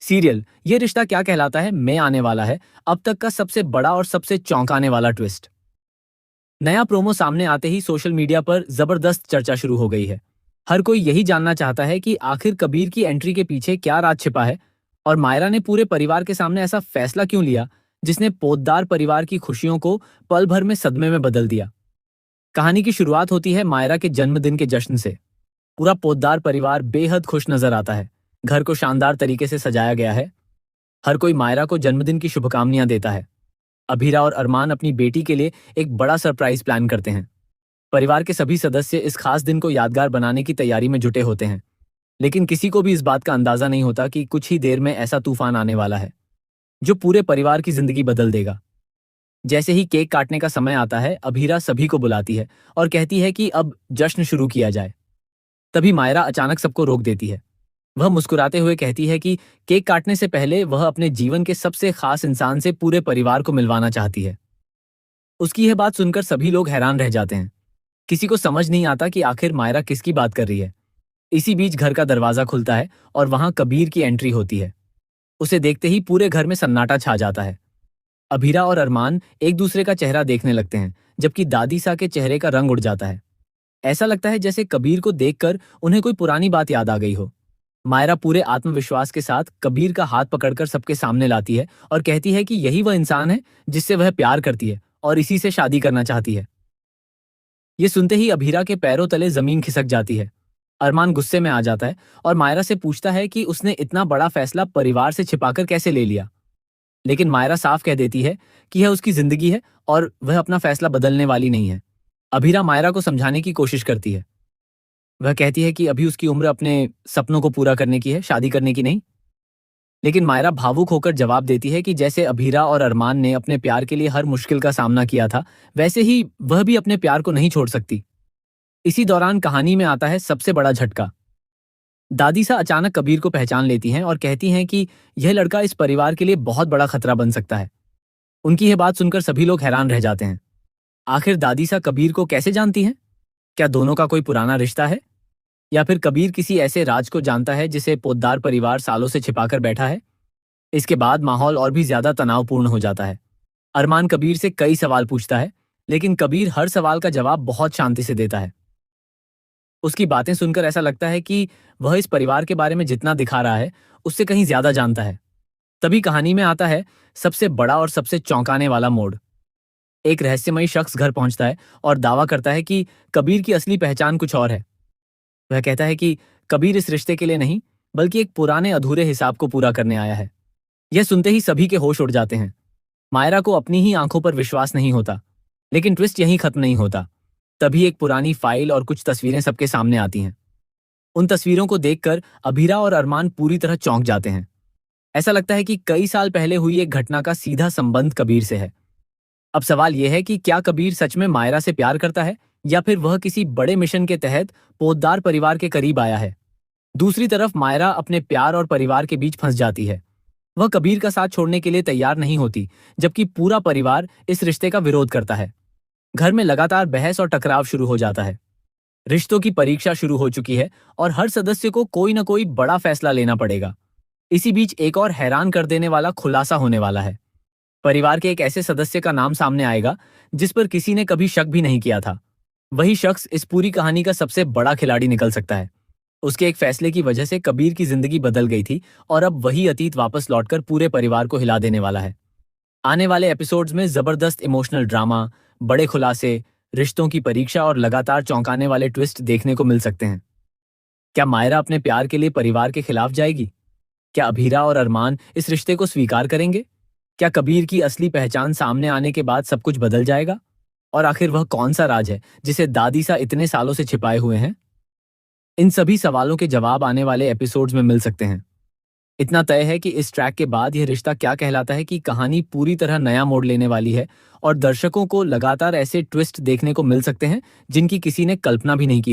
Serial ये रिश्ता क्या कहलाता है में आने वाला है अब तक का सबसे बड़ा और सबसे चौंकाने वाला ट्विस्ट। नया प्रोमो सामने आते ही सोशल मीडिया पर जबरदस्त चर्चा शुरू हो गई है। हर कोई यही जानना चाहता है कि आखिर कबीर की एंट्री के पीछे क्या राज छिपा है और मायरा ने पूरे परिवार के सामने ऐसा फैसला क्यों लिया जिसने पोद्दार परिवार की खुशियों को पल भर में सदमे में बदल दिया। कहानी की शुरुआत होती है मायरा के जन्मदिन के जश्न से। पूरा पोद्दार परिवार बेहद खुश नजर आता है। घर को शानदार तरीके से सजाया गया है। हर कोई मायरा को जन्मदिन की शुभकामनाएं देता है। अभीरा और अरमान अपनी बेटी के लिए एक बड़ा सरप्राइज प्लान करते हैं। परिवार के सभी सदस्य इस खास दिन को यादगार बनाने की तैयारी में जुटे होते हैं, लेकिन किसी को भी इस बात का अंदाजा नहीं होता कि कुछ ही देर में ऐसा तूफान आने वाला है जो पूरे परिवार की जिंदगी बदल देगा। जैसे ही केक काटने का समय आता है, अभीरा सभी को बुलाती है और कहती है कि अब जश्न शुरू किया जाए। तभी मायरा अचानक सबको रोक देती है। वह मुस्कुराते हुए कहती है कि केक काटने से पहले वह अपने जीवन के सबसे खास इंसान से पूरे परिवार को मिलवाना चाहती है। उसकी यह बात सुनकर सभी लोग हैरान रह जाते हैं। किसी को समझ नहीं आता कि आखिर मायरा किसकी बात कर रही है। इसी बीच घर का दरवाजा खुलता है और वहां कबीर की एंट्री होती है। उसे देखते ही पूरे घर में सन्नाटा छा जाता है। अभीरा और अरमान एक दूसरे का चेहरा देखने लगते हैं, जबकि दादी सा के चेहरे का रंग उड़ जाता है। ऐसा लगता है जैसे कबीर को देखकर उन्हें कोई पुरानी बात याद आ गई हो। मायरा पूरे आत्मविश्वास के साथ कबीर का हाथ पकड़कर सबके सामने लाती है और कहती है कि यही वह इंसान है जिससे वह प्यार करती है और इसी से शादी करना चाहती है। ये सुनते ही अभीरा के पैरों तले जमीन खिसक जाती है। अरमान गुस्से में आ जाता है और मायरा से पूछता है कि उसने इतना बड़ा फैसला परिवार से छिपाकर कैसे ले लिया। लेकिन मायरा साफ कह देती है कि यह उसकी जिंदगी है और वह अपना फैसला बदलने वाली नहीं है। अभीरा मायरा को समझाने की कोशिश करती है। वह कहती है कि अभी उसकी उम्र अपने सपनों को पूरा करने की है, शादी करने की नहीं। लेकिन मायरा भावुक होकर जवाब देती है कि जैसे अभीरा और अरमान ने अपने प्यार के लिए हर मुश्किल का सामना किया था, वैसे ही वह भी अपने प्यार को नहीं छोड़ सकती। इसी दौरान कहानी में आता है सबसे बड़ा झटका। दादी सा अचानक कबीर को पहचान लेती हैं और कहती हैं कि यह लड़का इस परिवार के लिए बहुत बड़ा खतरा बन सकता है। उनकी यह बात सुनकर सभी लोग हैरान रह जाते हैं। आखिर दादी सा कबीर को कैसे जानती हैं? क्या दोनों का कोई पुराना रिश्ता है, या फिर कबीर किसी ऐसे राज को जानता है जिसे पोद्दार परिवार सालों से छिपाकर बैठा है? इसके बाद माहौल और भी ज्यादा तनावपूर्ण हो जाता है। अरमान कबीर से कई सवाल पूछता है, लेकिन कबीर हर सवाल का जवाब बहुत शांति से देता है। उसकी बातें सुनकर ऐसा लगता है कि वह इस परिवार के बारे में जितना दिखा रहा है उससे कहीं ज्यादा जानता है। तभी कहानी में आता है सबसे बड़ा और सबसे चौंकाने वाला मोड़। एक रहस्यमयी शख्स घर पहुंचता है और दावा करता है कि कबीर की असली पहचान कुछ और है। वह कहता है कि कबीर इस रिश्ते के लिए नहीं, बल्कि एक पुराने अधूरे हिसाब को पूरा करने आया है। यह सुनते ही सभी के होश उड़ जाते हैं। मायरा को अपनी ही आंखों पर विश्वास नहीं होता। लेकिन ट्विस्ट यहीं खत्म नहीं होता। तभी एक पुरानी फाइल और कुछ तस्वीरें सबके सामने आती हैं। उन तस्वीरों को देखकर अभीरा और अरमान पूरी तरह चौंक जाते हैं। ऐसा लगता है कि कई साल पहले हुई एक घटना का सीधा संबंध कबीर से है। अब सवाल यह है कि क्या कबीर सच में मायरा से प्यार करता है, या फिर वह किसी बड़े मिशन के तहत पोद्दार परिवार के करीब आया है। दूसरी तरफ मायरा अपने प्यार और परिवार के बीच फंस जाती है। वह कबीर का साथ छोड़ने के लिए तैयार नहीं होती, जबकि पूरा परिवार इस रिश्ते का विरोध करता है। घर में लगातार बहस और टकराव शुरू हो जाता है। रिश्तों की परीक्षा शुरू हो चुकी है और हर सदस्य को कोई न कोई बड़ा फैसला लेना पड़ेगा। इसी बीच एक और हैरान कर देने वाला खुलासा होने वाला है। परिवार के एक ऐसे सदस्य का नाम सामने आएगा जिस पर किसी ने कभी शक भी नहीं किया था। वही शख्स इस पूरी कहानी का सबसे बड़ा खिलाड़ी निकल सकता है। उसके एक फैसले की वजह से कबीर की जिंदगी बदल गई थी और अब वही अतीत वापस लौटकर पूरे परिवार को हिला देने वाला है। आने वाले एपिसोड्स में जबरदस्त इमोशनल ड्रामा, बड़े खुलासे, रिश्तों की परीक्षा और लगातार चौंकाने वाले ट्विस्ट देखने को मिल सकते हैं। क्या मायरा अपने प्यार के लिए परिवार के खिलाफ जाएगी? क्या अभीरा और अरमान इस रिश्ते को स्वीकार करेंगे? क्या कबीर की असली पहचान सामने आने के बाद सब कुछ बदल जाएगा? और आखिर वह कौन सा राज है जिसे दादी सा इतने सालों से छिपाए हुए हैं? इन सभी सवालों के जवाब आने वाले एपिसोड्स में मिल सकते हैं। इतना तय है कि इस ट्रैक के बाद यह रिश्ता क्या कहलाता है कि कहानी पूरी तरह नया मोड़ लेने वाली है और दर्शकों को लगातार ऐसे ट्विस्ट देखने को मिल सकते हैं जिनकी किसी ने कल्पना भी नहीं की।